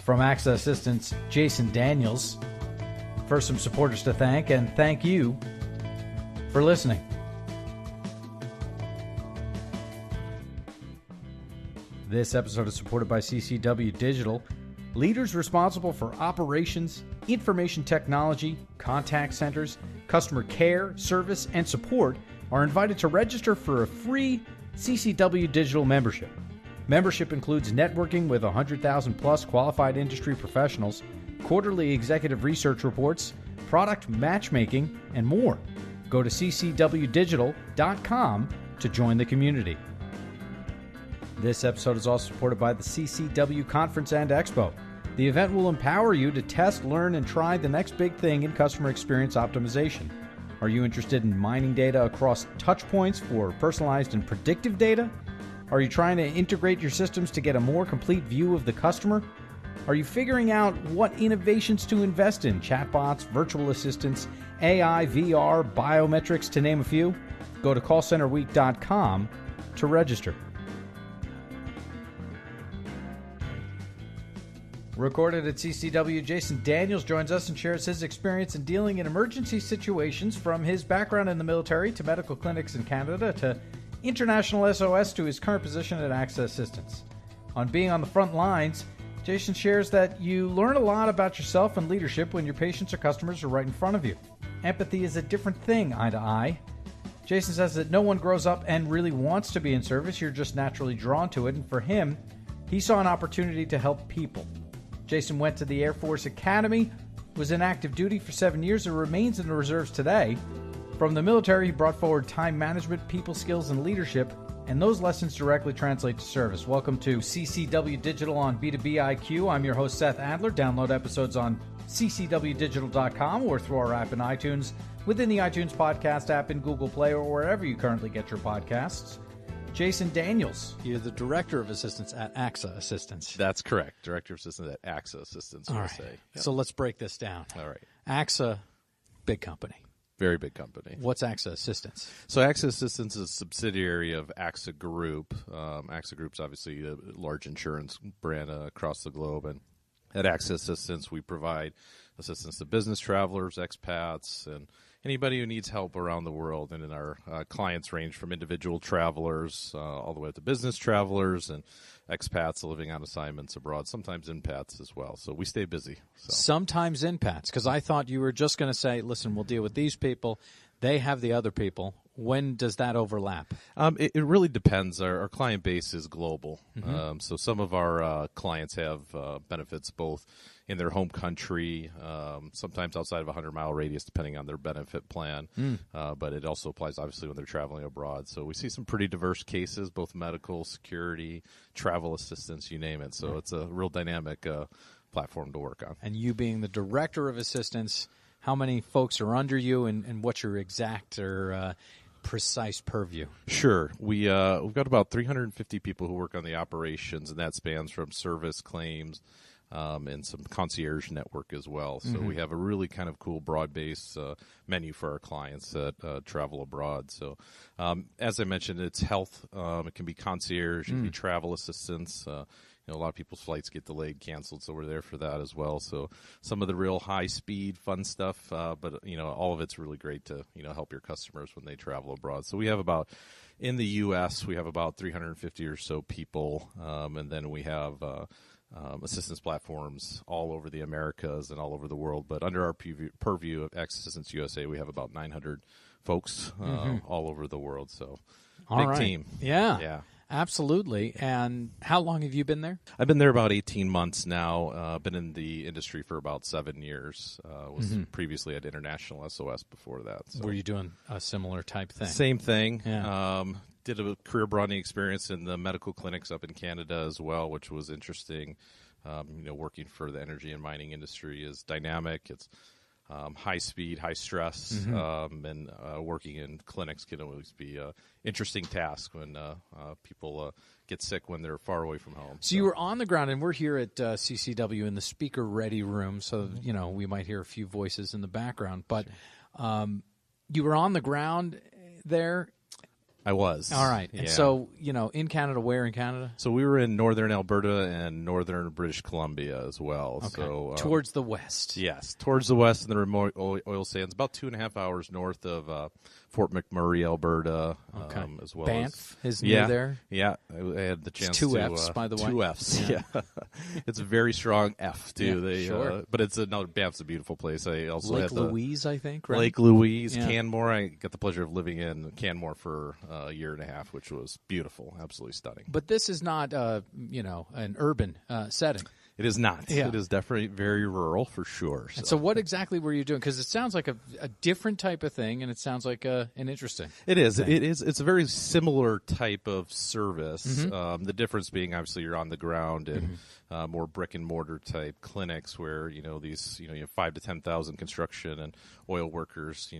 from AXA Assistance, Jason Daniels. First, some supporters to thank, and thank you for listening. This episode is supported by CCW Digital, leaders responsible for operations, information technology, contact centers, customer care, service, and support are invited to register for a free CCW Digital membership. Membership includes networking with 100,000 plus qualified industry professionals, quarterly executive research reports, product matchmaking, and more. Go to ccwdigital.com to join the community. This episode is also supported by the CCW Conference and Expo. The event will empower you to test, learn, and try the next big thing in customer experience optimization. Are you interested in mining data across touch points for personalized and predictive data? Are you trying to integrate your systems to get a more complete view of the customer? Are you figuring out what innovations to invest in? Chatbots, virtual assistants, AI, VR, biometrics, to name a few? Go to callcenterweek.com to register. Recorded at CCW, Jason Daniels joins us and shares his experience in dealing in emergency situations, from his background in the military to medical clinics in Canada to International SOS to his current position at AXA Assistance. On being on the front lines, Jason shares that you learn a lot about yourself and leadership when your patients or customers are right in front of you. Empathy is a different thing eye to eye. Jason says that no one grows up and really wants to be in service. You're just naturally drawn to it. And for him, he saw an opportunity to help people. Jason went to the Air Force Academy, was in active duty for 7 years, and remains in the reserves today. From the military, he brought forward time management, people skills, and leadership, and those lessons directly translate to service. Welcome to CCW Digital on B2B IQ. I'm your host, Seth Adler. Download episodes on ccwdigital.com or through our app in iTunes, within the iTunes podcast app in Google Play, or wherever you currently get your podcasts. Jason Daniels, you're the Director of Assistance at AXA Assistance. That's correct. Director of Assistance at AXA Assistance USA. Right. Yep. So let's break this down. All right. AXA, big company. Very big company. What's AXA Assistance? So AXA Assistance is a subsidiary of AXA Group. AXA Group's obviously a large insurance brand across the globe. And at AXA Assistance, we provide assistance to business travelers, expats, and anybody who needs help around the world. And in our clients range from individual travelers all the way up to business travelers and expats living on assignments abroad, sometimes impats as well. So we stay busy. So. Sometimes impats, because I thought you were just going to say, listen, we'll deal with these people. They have the other people. When does that overlap? It really depends. Our client base is global. Mm-hmm. So some of our clients have benefits both in their home country, sometimes outside of a 100-mile radius, depending on their benefit plan. But it also applies, obviously, when they're traveling abroad. So we see some pretty diverse cases, both medical, security, travel assistance, you name it. So it's a real dynamic platform to work on. And you being the Director of Assistance, how many folks are under you, and what's your exact or precise purview? Sure. We've got about 350 people who work on the operations, and that spans from service, claims, and some concierge network as well. So we have a really kind of cool broad-based menu for our clients that travel abroad. So as I mentioned, it's health. It can be concierge. It can be travel assistance. A lot of people's flights get delayed, canceled, so we're there for that as well. So some of the real high-speed, fun stuff, but all of it's really great to help your customers when they travel abroad. So we have about, in the U.S., we have about 350 or so people, and then we have assistance platforms all over the Americas and all over the world. But under our purview of AXA Assistance USA, we have about 900 folks all over the world. So big team. Yeah. Absolutely. And how long have you been there? I've been there about 18 months now. Been in the industry for about 7 years. Was previously at International SOS before that. So. Were you doing a similar type thing? Same thing. Yeah. Did a career broadening experience in the medical clinics up in Canada as well, which was interesting. Working for the energy and mining industry is dynamic. It's high speed, high stress, and working in clinics can always be an interesting task when people get sick when they're far away from home. So you were on the ground, and we're here at CCW in the speaker ready room, so we might hear a few voices in the background. But you were on the ground there. I was. All right. Yeah. And so, in Canada, where in Canada? So we were in northern Alberta and northern British Columbia as well. Okay. So towards the west. Yes, towards the west in the remote oil sands, about 2.5 hours north of Fort McMurray, Alberta, Okay. as well. Banff is near there. Yeah, I had the chance two to Fs, by the way. 2 Fs. Yeah, it's a very strong F too. Sure. But it's Banff's a beautiful place. I also Lake had Louise, I think. Right? Lake Louise, Yeah. Canmore. I got the pleasure of living in Canmore for a year and a half, which was beautiful, absolutely stunning. But this is not, an urban setting. It is not. Yeah. It is definitely very rural for sure. And so what exactly were you doing? Because it sounds like a different type of thing, and it sounds like an interesting. It is. thing. It is. It's a very similar type of service. Mm-hmm. The difference being, obviously, you're on the ground in more brick and mortar type clinics where you have 5 to 10,000 construction and oil workers,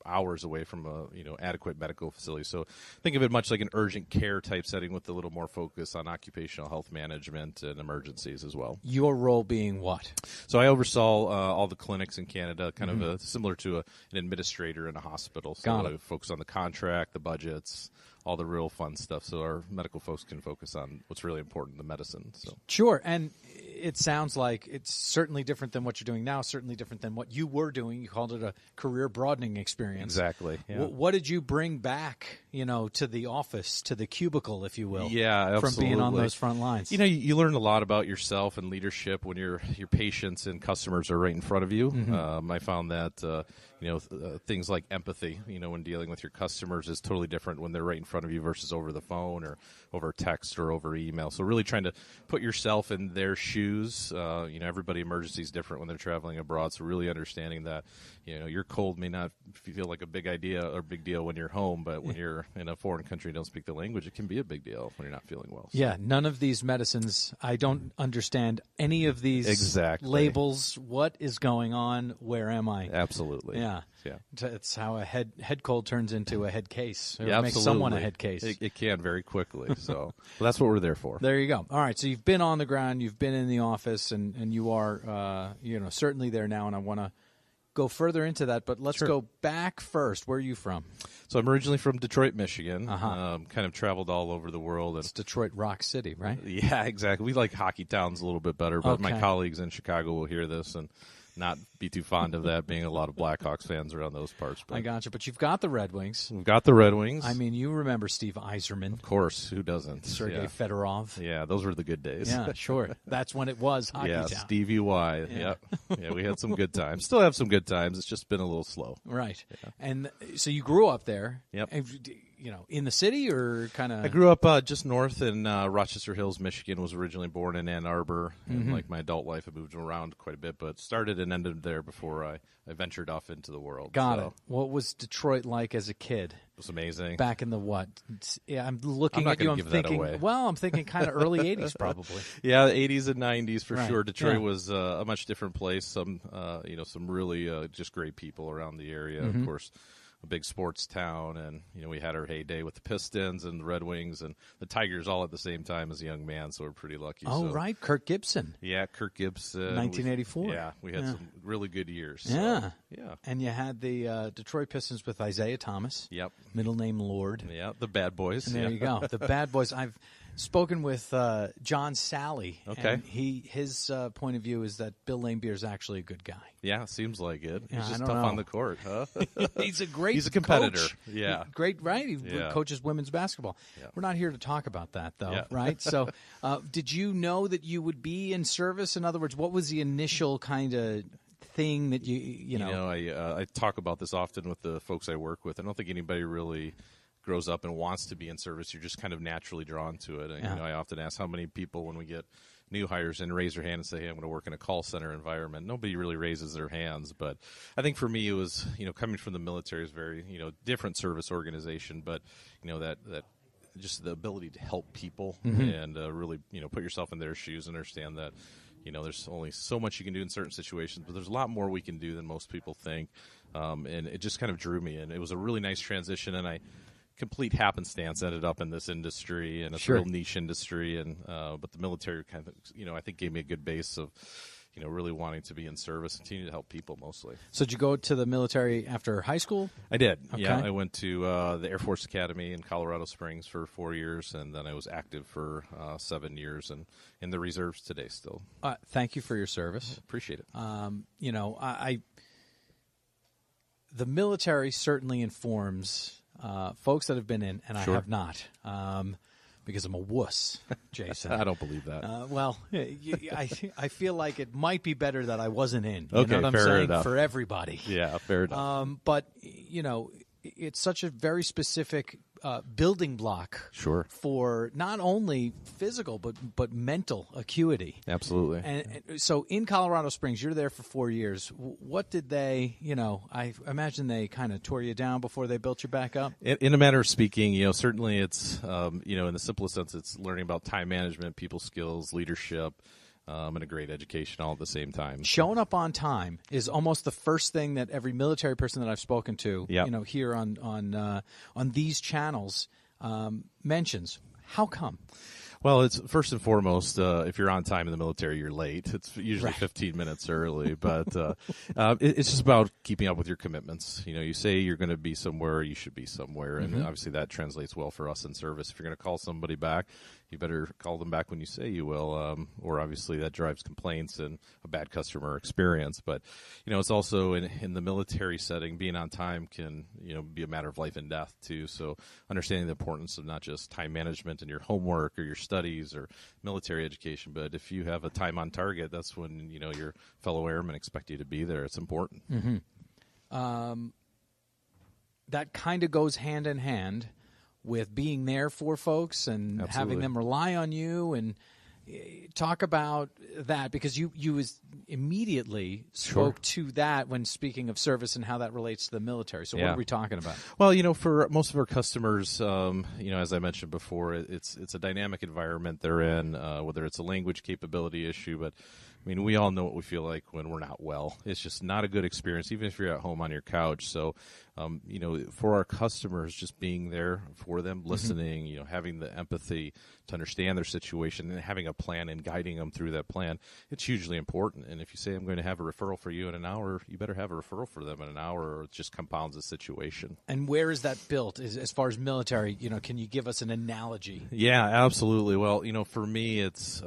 hours away from a adequate medical facility. So think of it much like an urgent care type setting with a little more focus on occupational health management and emergencies as well. Your role being what? So I oversaw all the clinics in Canada, kind of similar to an administrator in a hospital. So Got it. I focus on the contract, the budgets, all the real fun stuff, so our medical folks can focus on what's really important, the medicine. So Sure, and it sounds like it's certainly different than what you're doing now, certainly different than what you were doing. You called it a career broadening experience. exactly. Yeah. What did you bring back, to the office, to the cubicle, if you will? Yeah, from being on absolutely. those front lines. You learn a lot about yourself and leadership when your patients and customers are right in front of you. I found that things like empathy, when dealing with your customers is totally different when they're right in front of you versus over the phone or over text or over email. So really trying to put yourself in their shoes. Everybody emergency is different when they're traveling abroad. So really understanding that, your cold may not feel like a big idea or big deal when you're home, but when you're in a foreign country and don't speak the language, it can be a big deal when you're not feeling well. So. Yeah, none of these medicines, I don't understand any of these Exactly. labels. What is going on? Where am I? Absolutely. Yeah. Yeah. It's how a head cold turns into a head case. Or Yeah, makes absolutely. someone a head case. It can very quickly. So well, that's what we're there for. There you go. All right, so you've been on the ground, you've been in the office, and you are, certainly there now, and I want to go further into that, but let's go back first. Where are you from? So I'm originally from Detroit, Michigan. Uh-huh. Kind of traveled all over the world. It's Detroit Rock City, right? Yeah, exactly. We like hockey towns a little bit better, but my Okay. colleagues in Chicago will hear this and not be too fond of that, being a lot of Blackhawks fans around those parts. But I got you. But you've got the Red Wings. we've got the Red Wings. I mean, you remember Steve Yzerman, of course, who doesn't? Sergei Yeah. Fedorov. Yeah, those were the good days. Yeah, sure. That's when it was hockey Yeah, town. Stevie Y. Yeah. Yeah, we had some good times. Still have some good times. It's just been a little slow. Right. And so you grew up there. Yep. And, in the city or kind of? I grew up just north in Rochester Hills, Michigan. Was originally born in Ann Arbor. And like my adult life, I moved around quite a bit, but started and ended there before I ventured off into the world. Got So it. What was Detroit like as a kid? It was amazing. Back in the what? Yeah, I'm looking I'm not at you. gonna I'm give that thinking. away. Well, I'm thinking kind of early '80s, probably. Yeah, the 80s and 90s for Right. sure. Detroit Yeah. was a much different place. Some really just great people around the area. Of course, a big sports town, and we had our heyday with the Pistons and the Red Wings and the Tigers all at the same time as a young man. So we're pretty lucky. Oh, So, right, Kirk Gibson, yeah, Kirk Gibson, 1984. we had some really good years. So, Yeah. yeah, And you had the Detroit Pistons with Isaiah Thomas, yep, middle name Lord. yeah, the Bad Boys. And there yeah. you go. The Bad Boys. I've spoken with John Sally. Okay. And his point of view is that Bill Laimbeer is actually a good guy. Yeah, seems like it. Yeah, He's I just don't tough know. on the court, huh? He's a great He's a competitor. coach. Yeah. Great, right? He Yeah. coaches women's basketball. Yeah. We're not here to talk about that, though, Yeah. right? So did you know that you would be in service? In other words, what was the initial kind of thing that you know? I talk about this often with the folks I work with. I don't think anybody really grows up and wants to be in service. You're just kind of naturally drawn to it. And, Yeah. I often ask how many people when we get new hires in raise their hand and say, hey, I'm going to work in a call center environment. Nobody really raises their hands. But I think for me it was, coming from the military is very, different service organization. But, that just the ability to help people and really, put yourself in their shoes and understand that, there's only so much you can do in certain situations, but there's a lot more we can do than most people think. And it just kind of drew me in. It was a really nice transition, and I complete happenstance ended up in this industry, and it's a real niche industry. And but the military kind of, I think gave me a good base of, really wanting to be in service and continue to help people mostly. So did you go to the military after high school? I did. Okay. Yeah, I went to the Air Force Academy in Colorado Springs for 4 years, and then I was active for 7 years and in the reserves today still. Thank you for your service. Appreciate it. The military certainly informs folks that have been in, and Sure. I have not. Because I'm a wuss, Jason. I don't believe that. I feel like it might be better that I wasn't in. You Okay, know what I'm fair saying? enough. For everybody. Yeah, fair enough. But, it's such a very specific building block Sure. for not only physical but mental acuity. Absolutely. And so in Colorado Springs, you're there for 4 years. What did they, I imagine they kind of tore you down before they built you back up? In a manner of speaking, certainly it's, in the simplest sense, it's learning about time management, people skills, leadership, and a great education all at the same time. Showing up on time is almost the first thing that every military person that I've spoken to, Yep. Here on these channels mentions. How come? Well, it's first and foremost, if you're on time in the military, you're late. It's usually Right. 15 minutes early, but it's just about keeping up with your commitments. You say you're going to be somewhere, you should be somewhere, and obviously that translates well for us in service. If you're going to call somebody back, you better call them back when you say you will, or obviously that drives complaints and a bad customer experience. But, it's also in the military setting, being on time can, be a matter of life and death too. So understanding the importance of not just time management and your homework or your studies or military education, but if you have a time on target, that's when, your fellow airmen expect you to be there. It's important. Mm-hmm. That kind of goes hand in hand with being there for folks and Absolutely. having them rely on you, and talk about that, because you immediately spoke to that when speaking of service and how that relates to the military. So what are we talking about? Well, for most of our customers, as I mentioned before, it's a dynamic environment they're in, whether it's a language capability issue, but we all know what we feel like when we're not well. It's just not a good experience, even if you're at home on your couch. So, for our customers, just being there for them, listening, having the empathy to understand their situation and having a plan and guiding them through that plan, it's hugely important. And if you say, I'm going to have a referral for you in an hour, you better have a referral for them in an hour, or it just compounds the situation. And where is that built as far as military? Can you give us an analogy? Yeah, absolutely. Well, for me, it's,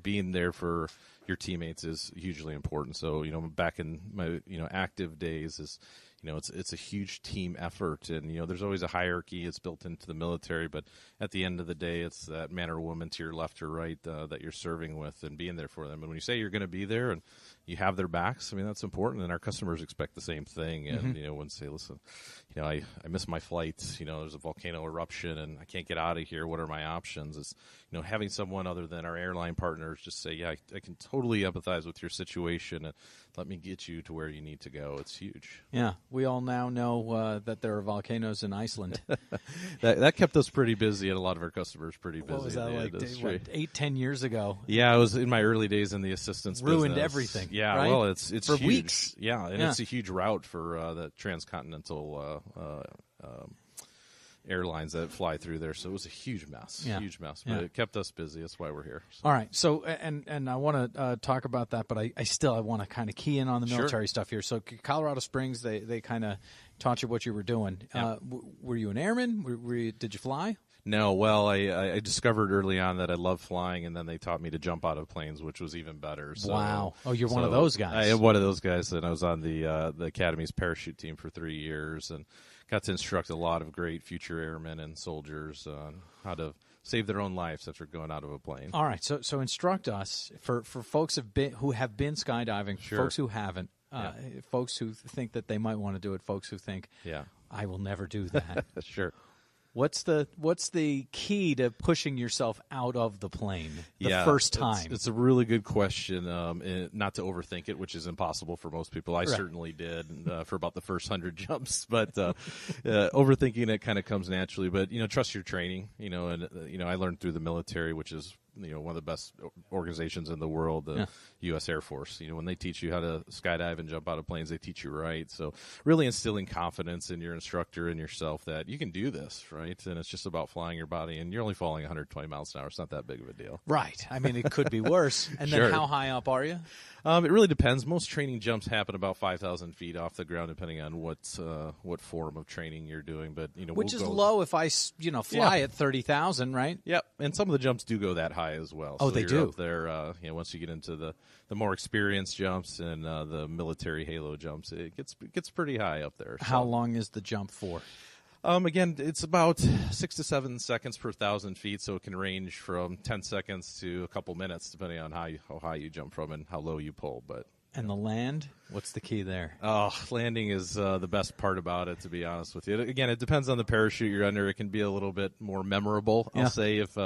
being there for your teammates is hugely important. So, back in my, active days is, it's a huge team effort, and, there's always a hierarchy. It's built into the military, but at the end of the day, it's that man or woman to your left or right that you're serving with and being there for them. And when you say you're going to be there and you have their backs, that's important, and our customers expect the same thing. And, when say, listen, I miss my flight, there's a volcano eruption and I can't get out of here. What are my options? It's, having someone other than our airline partners just say, yeah, I can totally empathize with your situation and let me get you to where you need to go. It's huge. Yeah, we all now know that there are volcanoes in Iceland. that kept us pretty busy, and a lot of our customers pretty busy. What was that, like 8-10 years ago? Yeah, it was in my early days in the assistance Ruined business. everything. Yeah, right? well, it's for huge. Weeks. Yeah, and it's a huge route for the transcontinental airlines that fly through there. So it was a huge mess, but it kept us busy. That's why we're here. So. All right. So, and I want to talk about that, but I want to kind of key in on the military stuff here. So Colorado Springs, they kind of taught you what you were doing. Yeah. Were you an airman? Did you fly? No, well, I discovered early on that I love flying, and then they taught me to jump out of planes, which was even better. So, wow. Oh, you're one of those guys. I am one of those guys, and I was on the Academy's parachute team for 3 years, and got to instruct a lot of great future airmen and soldiers on how to save their own lives after going out of a plane. All right, so instruct us for folks who have been skydiving, folks who haven't, folks who think that they might want to do it, folks who think, I will never do that. Sure. What's the key to pushing yourself out of the plane the first time? It's a really good question. Not to overthink it, which is impossible for most people. I certainly did for about the first 100 jumps, but overthinking it kind of comes naturally. But trust your training. And I learned through the military, which is one of the best organizations in the world, the U.S. Air Force. When they teach you how to skydive and jump out of planes, they teach you right. So really instilling confidence in your instructor and yourself that you can do this, right? And it's just about flying your body, and you're only falling 120 miles an hour. It's not that big of a deal. Right. I mean, it could be worse. And Sure. then how high up are you? It really depends. Most training jumps happen about 5,000 feet off the ground, depending on what form of training you're doing. But which is low if I fly at 30,000, right? Yep, and some of the jumps do go that high as well. Oh, so they you're do. Up there, once you get into the more experienced jumps and the military halo jumps, it gets pretty high up there. So. How long is the jump for? Again, it's about 6 to 7 seconds per 1,000 feet, so it can range from 10 seconds to a couple minutes, depending on how high you jump from and how low you pull. And the land? What's the key there? Oh, landing is the best part about it, to be honest with you. Again, it depends on the parachute you're under. It can be a little bit more memorable, I'll say, if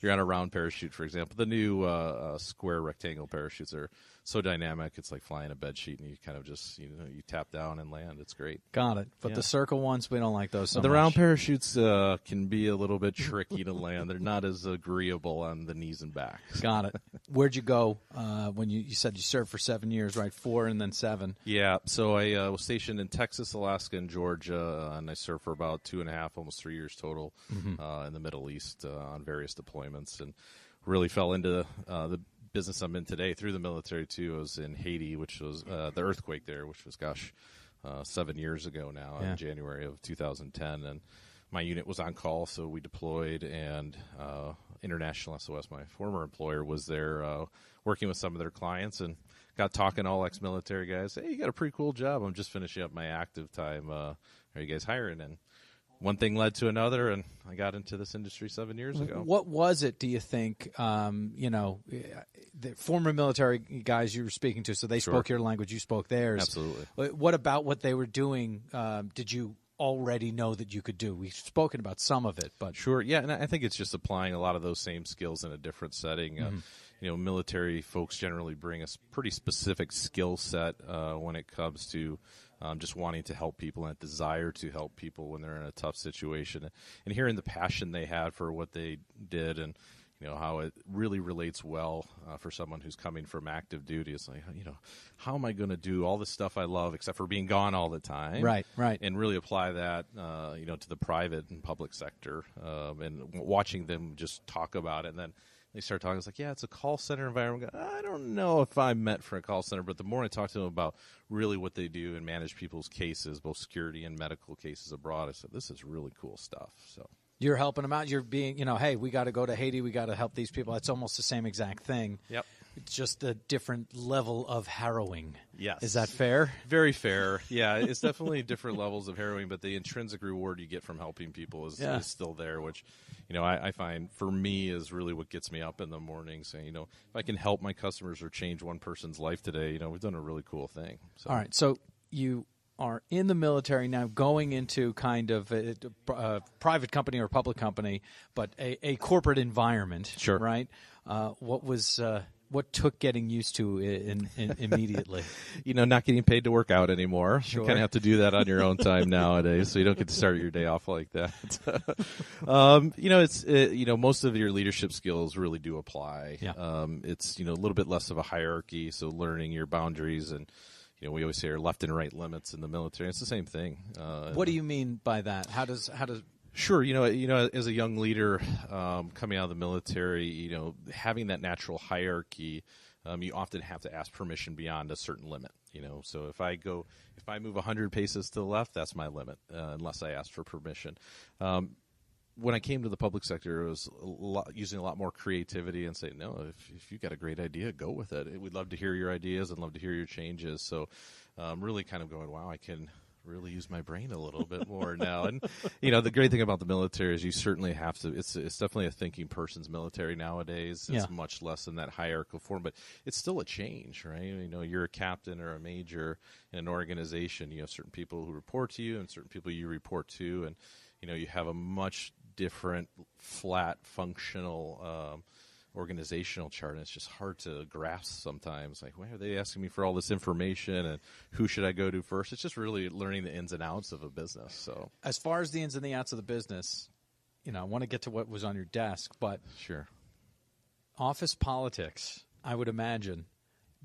you're on a round parachute, for example. The new square rectangle parachutes are so dynamic. It's like flying a bed sheet, and you kind of just, you tap down and land. It's great. Got it. But the circle ones, we don't like those so much. The round parachutes can be a little bit tricky to land. They're not as agreeable on the knees and back. Got it. Where'd you go when you said you served for 7 years, right? 4 and then 7. Yeah, so I was stationed in Texas, Alaska, and Georgia, and I served for about 2.5, almost 3 years total in the Middle East on various deployments, and really fell into the business I'm in today through the military, too. I was in Haiti, which was the earthquake there, which was, 7 years ago now, in January of 2010, and my unit was on call, so we deployed, and International SOS, my former employer, was there working with some of their clients, and got talking all ex-military guys. Hey, you got a pretty cool job. I'm just finishing up my active time. Are you guys hiring? And one thing led to another, and I got into this industry 7 years ago. What was it, do you think, the former military guys you were speaking to, so they spoke your language, you spoke theirs. Absolutely. What about what they were doing did you already know that you could do? We've spoken about some of it, but sure, yeah, and I think it's just applying a lot of those same skills in a different setting. Military folks generally bring a pretty specific skill set when it comes to just wanting to help people and a desire to help people when they're in a tough situation. And hearing the passion they had for what they did, and how it really relates well for someone who's coming from active duty. It's like, how am I going to do all the stuff I love except for being gone all the time? Right. And really apply that, to the private and public sector, and watching them just talk about it. And then they start talking. It's like, it's a call center environment. I don't know if I'm meant for a call center, but the more I talk to them about really what they do and manage people's cases, both security and medical cases abroad, I said, this is really cool stuff. So you're helping them out. You're being, hey, we got to go to Haiti. We got to help these people. It's almost the same exact thing. Yep. It's just a different level of harrowing. Yes. Is that fair? Very fair. Yeah, it's definitely different levels of harrowing, but the intrinsic reward you get from helping people is still there, which, I find for me is really what gets me up in the morning, saying, if I can help my customers or change one person's life today, we've done a really cool thing. So. All right. So you are in the military now, going into kind of a private company or public company, but a corporate environment. Sure. Right? What took getting used to immediately? Not getting paid to work out anymore. Sure. You kind of have to do that on your own time nowadays, so you don't get to start your day off like that. Most of your leadership skills really do apply. Yeah. It's, a little bit less of a hierarchy, so learning your boundaries and, we always say our left and right limits in the military. It's the same thing. What do you mean by that? How does Sure, as a young leader coming out of the military, having that natural hierarchy, you often have to ask permission beyond a certain limit. So if I move 100 paces to the left, that's my limit, unless I ask for permission. When I came to the public sector, it was using a lot more creativity and saying, no, if you've got a great idea, go with it. We'd love to hear your ideas and love to hear your changes. So really kind of going, wow, I can really use my brain a little bit more now. And, the great thing about the military is you certainly have to, it's definitely a thinking person's military nowadays. It's much less in that hierarchical form, but it's still a change, right? You're a captain or a major in an organization. You have certain people who report to you and certain people you report to. And, you have a much different, flat, functional organizational chart, and it's just hard to grasp sometimes. Like, why are they asking me for all this information, and who should I go to first? It's just really learning the ins and outs of a business. So, as far as the ins and the outs of the business, I want to get to what was on your desk, but sure, office politics, I would imagine,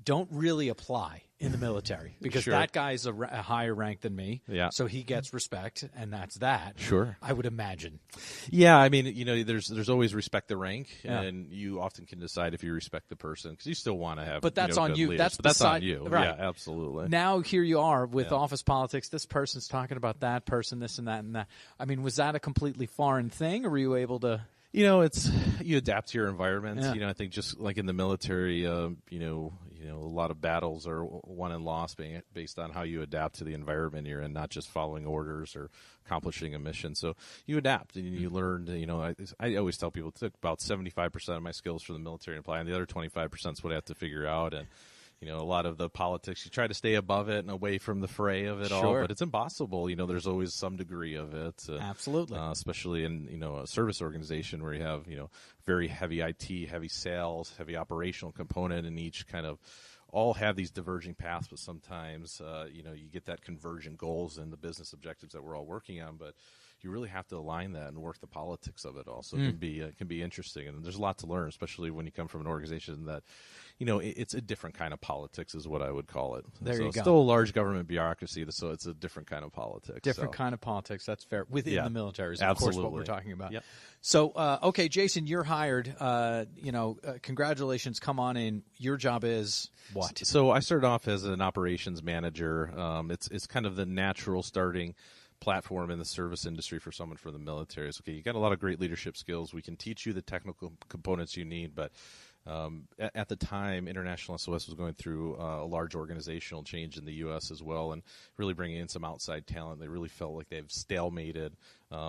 don't really apply in the military because Sure. that guy's a higher rank than me. Yeah. So he gets respect, and that's that. Sure. I would imagine. Yeah, I mean, there's always respect the rank, Yeah. and you often can decide if you respect the person because you still want to have. But that's on good you. leaders. That's on beside- you. right. Yeah, absolutely. Now here you are with office politics. This person's talking about that person, this and that and that. I mean, was that a completely foreign thing, or were you able to? You adapt to your environment. Yeah. I think just like in the military, a lot of battles are won and lost based on how you adapt to the environment you're in, not just following orders or accomplishing a mission. So you adapt and you learn. I always tell people it took about 75% of my skills from the military to apply, and the other 25% is what I have to figure out. And a lot of the politics, you try to stay above it and away from the fray of it all, but it's impossible. There's always some degree of it. Absolutely. Especially in, a service organization where you have, very heavy IT, heavy sales, heavy operational component, and each kind of all have these diverging paths, but sometimes, you get that convergent goals and the business objectives that we're all working on, but you really have to align that and work the politics of it all. So it can be interesting, and there's a lot to learn, especially when you come from an organization that, it's a different kind of politics is what I would call it. There you go. It's still a large government bureaucracy, so it's a different kind of politics. Different kind of politics. That's fair. Within the military is, of course, what we're talking about. Yep. So, okay, Jason, you're hired. Congratulations. Come on in. Your job is what? So I started off as an operations manager. It's kind of the natural starting platform in the service industry for someone from the military. It's okay. You got a lot of great leadership skills. We can teach you the technical components you need, but at the time, International SOS was going through a large organizational change in the U.S. as well, and really bringing in some outside talent. They really felt like they've stalemated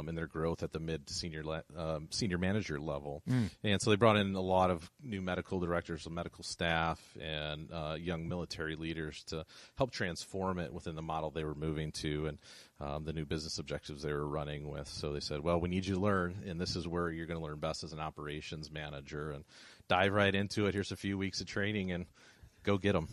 in their growth at the mid to senior manager level. And so they brought in a lot of new medical directors, medical staff, and young military leaders to help transform it within the model they were moving to and the new business objectives they were running with. So they said, well, we need you to learn, and this is where you're going to learn best as an operations manager, and dive right into it. Here's a few weeks of training and go get them.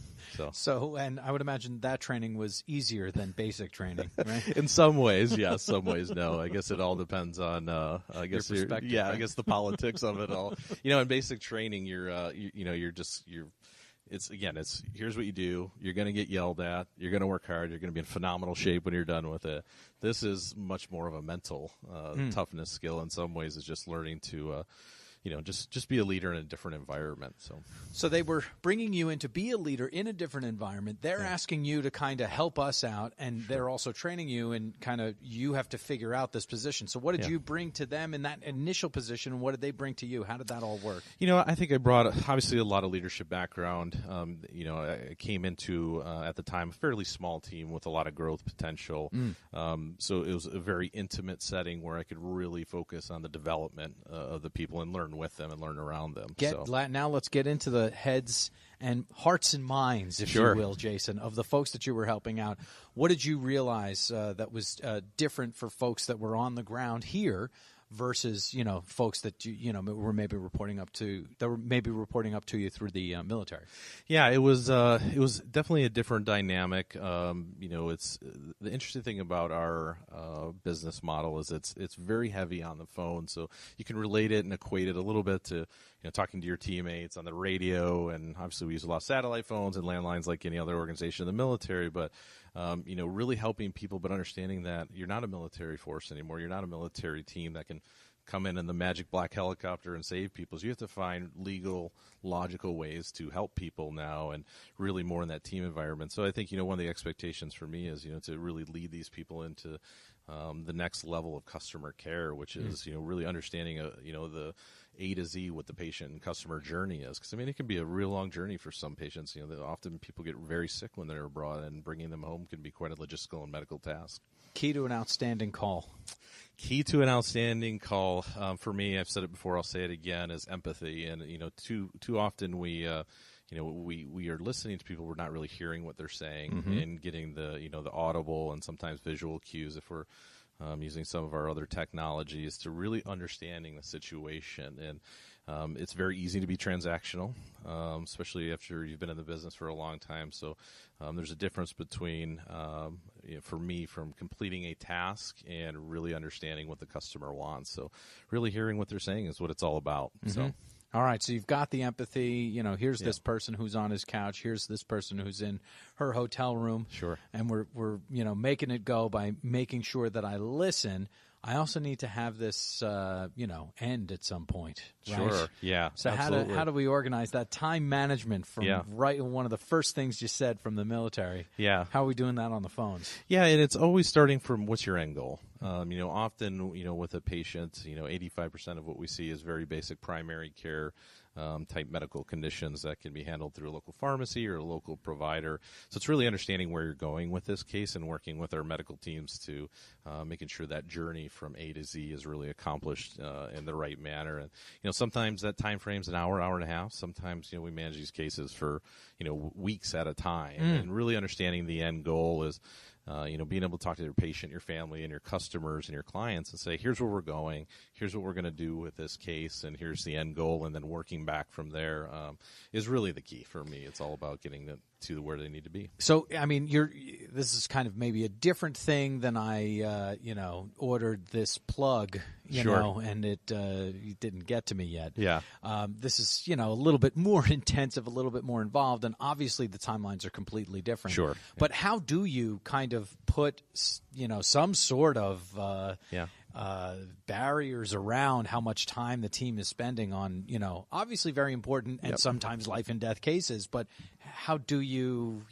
So, and I would imagine that training was easier than basic training, right? In some ways, yes. Some ways, no. I guess it all depends on, your perspective. Yeah, right? I guess the politics of it all. In basic training, it's here's what you do. You're going to get yelled at. You're going to work hard. You're going to be in phenomenal shape when you're done with it. This is much more of a mental toughness skill. In some ways, it's just learning to just be a leader in a different environment. So they were bringing you in to be a leader in a different environment. They're asking you to kind of help us out, and they're also training you, and kind of you have to figure out this position. So what did you bring to them in that initial position, and what did they bring to you? How did that all work? I think I brought obviously a lot of leadership background. I came into at the time a fairly small team with a lot of growth potential. So it was a very intimate setting where I could really focus on the development of the people and learn with them and learn around them. Now let's get into the heads and hearts and minds, if you will, Jason, of the folks that you were helping out. What did you realize that was different for folks that were on the ground here versus folks that were maybe reporting up to you through the military? Yeah, it was definitely a different dynamic. It's the interesting thing about our business model is it's very heavy on the phone, so you can relate it and equate it a little bit to talking to your teammates on the radio, and obviously we use a lot of satellite phones and landlines like any other organization in the military, but really helping people, but understanding that you're not a military force anymore. You're not a military team that can come in the magic black helicopter and save people. So you have to find legal, logical ways to help people now, and really more in that team environment. So I think, one of the expectations for me is, to really lead these people into the next level of customer care, which is, really understanding, the A to Z what the patient and customer journey is. Because, it can be a real long journey for some patients. Often people get very sick when they're abroad, and bringing them home can be quite a logistical and medical task. Key to an outstanding call. Key to an outstanding call for me, I've said it before, I'll say it again, is empathy. And, too often we are listening to people, we're not really hearing what they're saying and getting the audible and sometimes visual cues if we're using some of our other technologies to really understanding the situation. And it's very easy to be transactional, especially after you've been in the business for a long time. So there's a difference between, for me, from completing a task and really understanding what the customer wants. So really hearing what they're saying is what it's all about. So All right, so you've got the empathy. Here's this person who's on his couch. Here's this person who's in her hotel room. Sure. And we're making it go by making sure that I listen. I also need to have this, end at some point. Right? Sure. Yeah. So absolutely. how do we organize that time management from one of the first things you said from the military? Yeah. How are we doing that on the phones? Yeah, and it's always starting from what's your end goal. Often, with a patient, 85% of what we see is very basic primary care type medical conditions that can be handled through a local pharmacy or a local provider. So it's really understanding where you're going with this case and working with our medical teams to making sure that journey from A to Z is really accomplished in the right manner. And, sometimes that time frame's an hour, hour and a half. Sometimes, we manage these cases for, weeks at a time. And really understanding the end goal is, being able to talk to your patient, your family, and your customers and your clients and say, here's where we're going, here's what we're going to do with this case, and here's the end goal, and then working back from there is really the key for me. It's all about getting them to where they need to be. So, this is kind of maybe a different thing than I, ordered this plug, and it didn't get to me yet. Yeah. This is, a little bit more intensive, a little bit more involved, and obviously the timelines are completely different. Sure. But how do you kind of put, some sort of barriers around how much time the team is spending on, obviously very important and sometimes life and death cases, but how do you,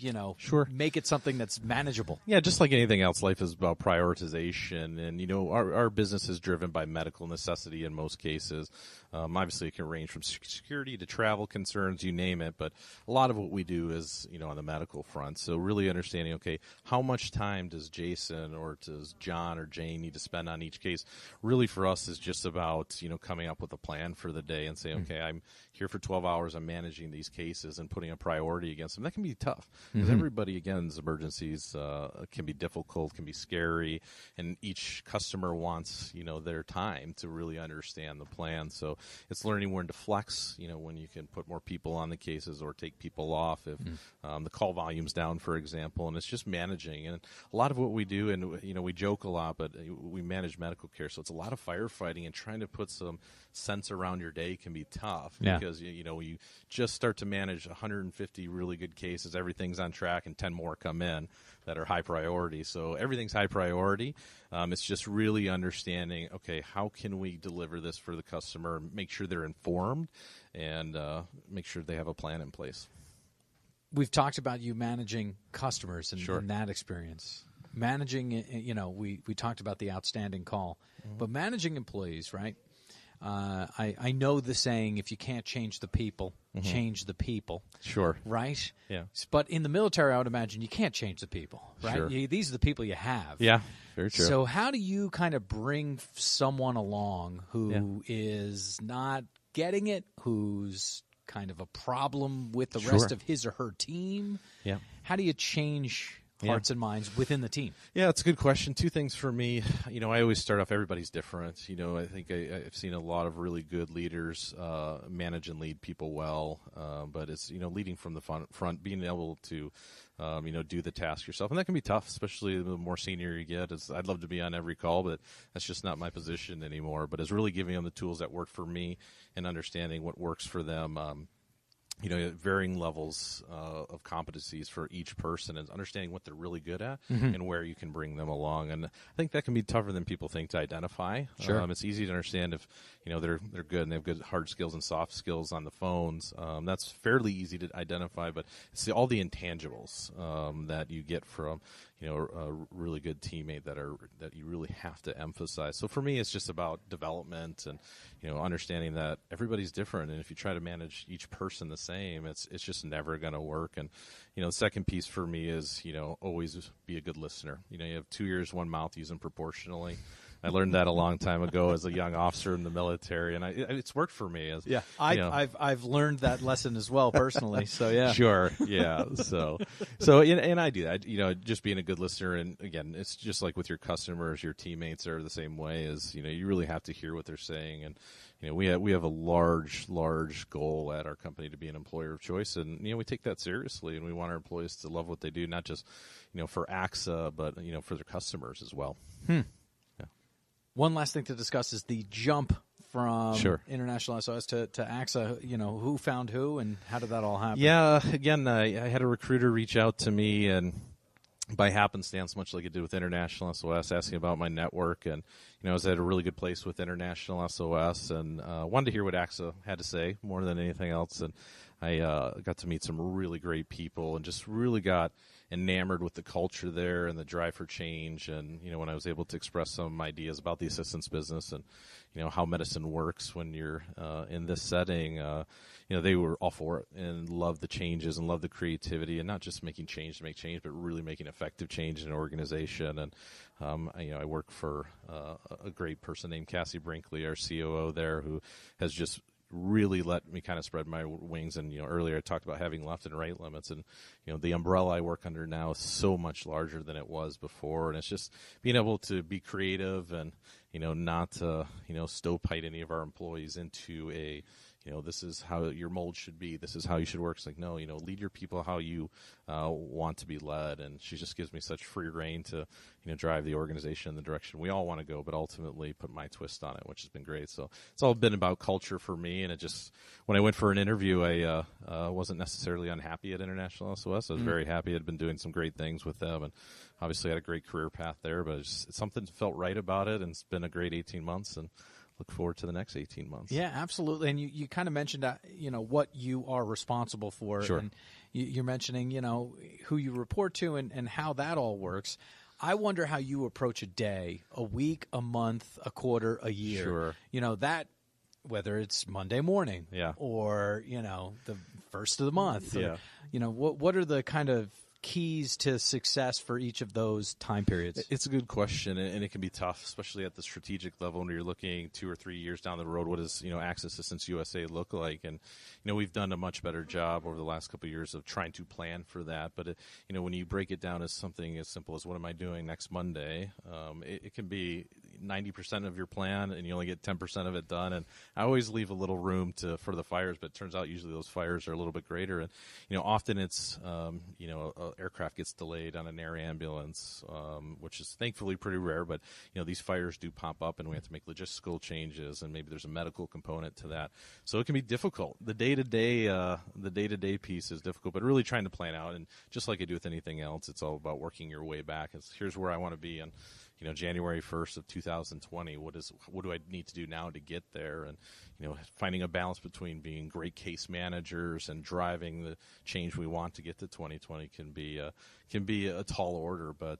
make it something that's manageable? Yeah, just like anything else, life is about prioritization. And, our business is driven by medical necessity in most cases. Obviously, it can range from security to travel concerns, you name it. But a lot of what we do is, on the medical front. So really understanding, okay, how much time does Jason or does John or Jane need to spend on each case? Really for us is just about, coming up with a plan for the day and saying, okay, I'm here for 12 hours. I'm managing these cases and putting a priority against them. That can be tough because everybody, again's emergencies can be difficult, can be scary, and each customer wants, their time to really understand the plan. So it's learning when to flex, when you can put more people on the cases or take people off if the call volume's down, for example, and it's just managing. And a lot of what we do, and, we joke a lot, but we manage medical care, so it's a lot of firefighting, and trying to put some sense around your day can be tough because, you just start to manage 150 really good cases, everything's on track, and 10 more come in that are high priority. So everything's high priority. It's just really understanding, okay, how can we deliver this for the customer, make sure they're informed, and make sure they have a plan in place. We've talked about you managing customers and that experience. Managing, we talked about the outstanding call, but managing employees, right? I know the saying, if you can't change the people, change the people. Sure. Right? Yeah. But in the military, I would imagine you can't change the people, right? Sure. These are the people you have. Yeah, very true. So how do you kind of bring someone along who is not getting it, who's kind of a problem with the rest of his or her team? Yeah. How do you change hearts and minds within the team? Yeah, it's a good question. Two things for me. I always start off, everybody's different. I think I've seen a lot of really good leaders manage and lead people well, but it's, leading from the front, being able to, do the task yourself. And that can be tough, especially the more senior you get. I'd love to be on every call, but that's just not my position anymore. But it's really giving them the tools that work for me and understanding what works for them. Varying levels of competencies for each person, and understanding what they're really good at and where you can bring them along. And I think that can be tougher than people think to identify. Sure. It's easy to understand if, they're good and they have good hard skills and soft skills on the phones. That's fairly easy to identify, but it's all the intangibles that you get from, a really good teammate that you really have to emphasize. So for me, it's just about development and, understanding that everybody's different. And if you try to manage each person the same, it's just never going to work. And, the second piece for me is, always be a good listener. You have 2 ears, 1 mouth, use them proportionally. I learned that a long time ago as a young officer in the military, and it's worked for me. I've learned that lesson as well personally. So yeah, sure, yeah. So and I do that. Just being a good listener, and again, it's just like with your customers, your teammates are the same way. As you really have to hear what they're saying, and we have a large goal at our company to be an employer of choice, and we take that seriously, and we want our employees to love what they do, not just for AXA, but for their customers as well. One last thing to discuss is the jump from Sure. International SOS to AXA, who found who and how did that all happen? Yeah, again, I had a recruiter reach out to me, and by happenstance, much like it did with International SOS, asking about my network. And, I was at a really good place with International SOS and wanted to hear what AXA had to say more than anything else. And I got to meet some really great people and just really got enamored with the culture there and the drive for change. And, when I was able to express some ideas about the assistance business and, how medicine works when you're in this setting, they were all for it and loved the changes and loved the creativity and not just making change to make change, but really making effective change in an organization. And, I work for a great person named Cassie Brinkley, our COO there, who has just really let me kind of spread my wings. And, earlier I talked about having left and right limits, and, the umbrella I work under now is so much larger than it was before. And it's just being able to be creative and, not, stovepipe any of our employees into a, this is how your mold should be. This is how you should work. It's like, no, lead your people how you want to be led. And she just gives me such free rein to, drive the organization in the direction we all want to go, but ultimately put my twist on it, which has been great. So it's all been about culture for me. And it just, when I went for an interview, I wasn't necessarily unhappy at International SOS. I was very happy. I'd been doing some great things with them and obviously had a great career path there, but it's something felt right about it. And it's been a great 18 months. And look forward to the next 18 months. Yeah, absolutely. And you kind of mentioned, what you are responsible for. Sure. And you're mentioning, who you report to and how that all works. I wonder how you approach a day, a week, a month, a quarter, a year. Sure. That, whether it's Monday morning or, the first of the month. Yeah. Or, what are the kind of keys to success for each of those time periods? It's a good question, and it can be tough, especially at the strategic level when you're looking 2 or 3 years down the road. What does AXA Assistance USA look like? And we've done a much better job over the last couple of years of trying to plan for that. But when you break it down as something as simple as what am I doing next Monday, it can be 90% of your plan, and you only get 10% of it done. And I always leave a little room for the fires, but it turns out usually those fires are a little bit greater. And often it's aircraft gets delayed on an air ambulance, which is thankfully pretty rare, but these fires do pop up and we have to make logistical changes, and maybe there's a medical component to that. So it can be difficult. The day-to-day piece is difficult, but really trying to plan out. And just like I do with anything else, it's all about working your way back. Here's where I want to be in January 1st of 2020. What do I need to do now to get there? And finding a balance between being great case managers and driving the change we want to get to 2020 can be a tall order, but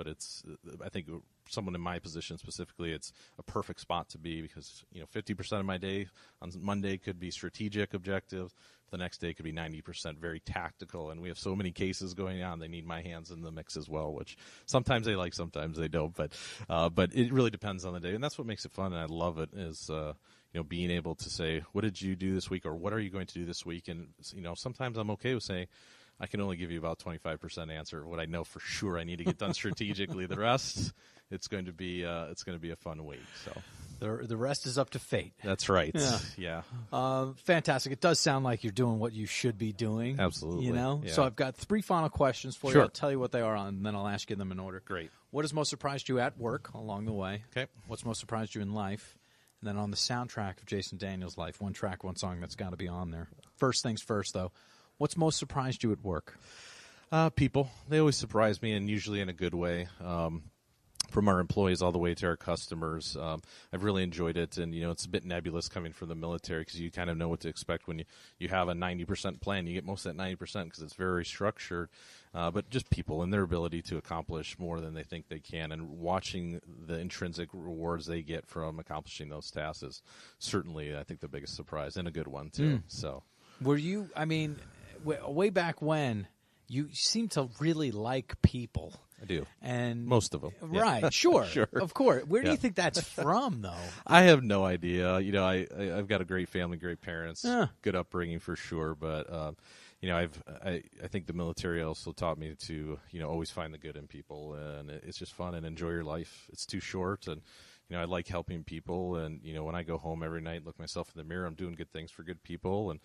it's, I think, someone in my position specifically, it's a perfect spot to be because 50% of my day on Monday could be strategic objectives. The next day could be 90% very tactical, and we have so many cases going on. They need my hands in the mix as well, which sometimes they like, sometimes they don't. But it really depends on the day, and that's what makes it fun. And I love it is being able to say, what did you do this week, or what are you going to do this week? And sometimes I'm okay with saying, I can only give you about 25% answer of what I know for sure I need to get done strategically. The rest, it's going to be a fun week. So. The rest is up to fate. That's right. Yeah. Fantastic. It does sound like you're doing what you should be doing. Absolutely. Yeah. So I've got 3 final questions for you. I'll tell you what they are, and then I'll ask you them in order. Great. What has most surprised you at work along the way? Okay. What's most surprised you in life? And then on the soundtrack of Jason Daniels' life, one track, one song that's got to be on there. First things first, though. What's most surprised you at work? People. They always surprise me, and usually in a good way. From our employees all the way to our customers. I've really enjoyed it, and it's a bit nebulous coming from the military because you kind of know what to expect when you have a 90% plan. You get most of that 90% because it's very structured, but just people and their ability to accomplish more than they think they can, and watching the intrinsic rewards they get from accomplishing those tasks is certainly, I think, the biggest surprise, and a good one too. So, were you? I mean, way back when, you seem to really like people. I do. And most of them. Right. Yeah. Sure. Sure. Of course. Where do you think that's from, though? I have no idea. I've got a great family, great parents, good upbringing for sure. But, I think the military also taught me to, always find the good in people. And it's just fun and enjoy your life. It's too short. And, I like helping people. And, when I go home every night, look myself in the mirror, I'm doing good things for good people. And,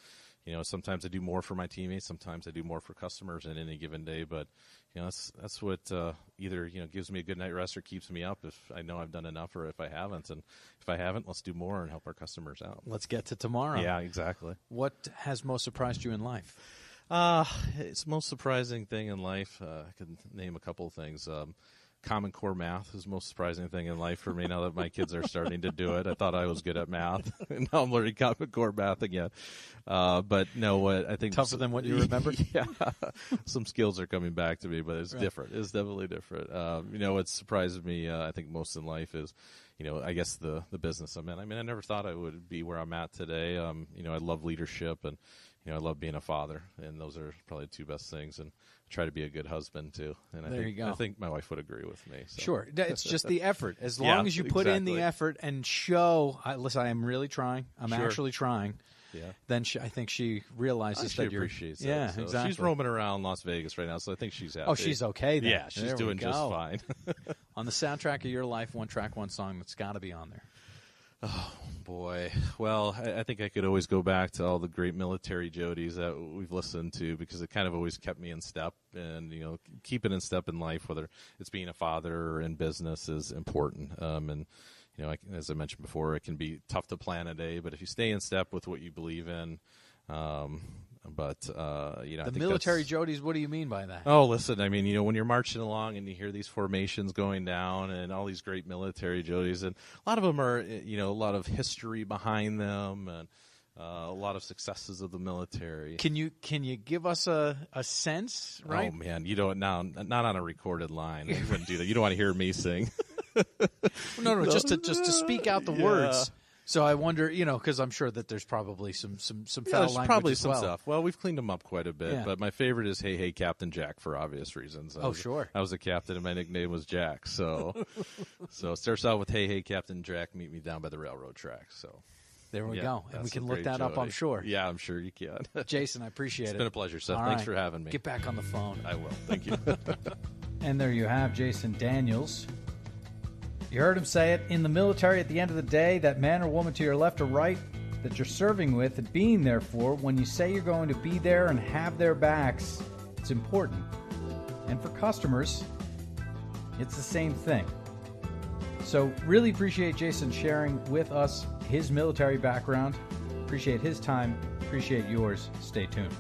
sometimes I do more for my teammates, sometimes I do more for customers in any given day. But that's what either gives me a good night rest or keeps me up if I know I've done enough, or if I haven't. And if I haven't, let's do more and help our customers out. Let's get to tomorrow. Yeah, exactly. What has most surprised you in life? It's the most surprising thing in life. I could name a couple of things. Common Core math is the most surprising thing in life for me now that my kids are starting to do it. I thought I was good at math, and now I'm learning Common Core math again. But no, what I think Tougher than what you remember? Yeah, some skills are coming back to me, but it's different. It's definitely different. What surprises me, I think, most in life is, I guess the business I'm in. I mean, I never thought I would be where I'm at today. I love leadership, and I love being a father, and those are probably the two best things. And I try to be a good husband too. And I think my wife would agree with me. So. Sure, it's just the effort. As long as you put in the effort and show, listen, I am really trying. I'm actually trying. Yeah. Then I think she realizes that you're. Appreciates it. Yeah, so exactly. She's roaming around Las Vegas right now, so I think she's happy. Oh, she's okay then. Yeah, she's doing just fine. On the soundtrack of your life, one track, one song that's got to be on there. Oh, boy. Well, I think I could always go back to all the great military Jodies that we've listened to, because it kind of always kept me in step. And, keeping in step in life, whether it's being a father or in business, is important. And, as I mentioned before, it can be tough to plan a day, but if you stay in step with what you believe in, the military Jodies, what do you mean by that? Oh, listen, I mean, when you're marching along and you hear these formations going down and all these great military Jodies, and a lot of them are, a lot of history behind them, and a lot of successes of the military. Can you give us a sense, right? Oh, man, not on a recorded line. You wouldn't do that. You don't want to hear me sing. No, just to speak out the words. So I wonder, because I'm sure that there's probably some foul language probably as well. Some stuff. Well, we've cleaned them up quite a bit, but my favorite is "Hey, hey, Captain Jack" for obvious reasons. Sure. I was a captain, and my nickname was Jack. So it starts out with "Hey, hey, Captain Jack, meet me down by the railroad track." So there we go, and we can look that up, I'm sure. Yeah, I'm sure you can. Jason, I appreciate it. It's been a pleasure, Seth. All Thanks right. for having me. Get back on the phone. I will. Thank you. And there you have Jason Daniels. You heard him say it. In the military, at the end of the day, that man or woman to your left or right that you're serving with and being there for, when you say you're going to be there and have their backs, it's important. And for customers, it's the same thing. So really appreciate Jason sharing with us his military background. Appreciate his time. Appreciate yours. Stay tuned.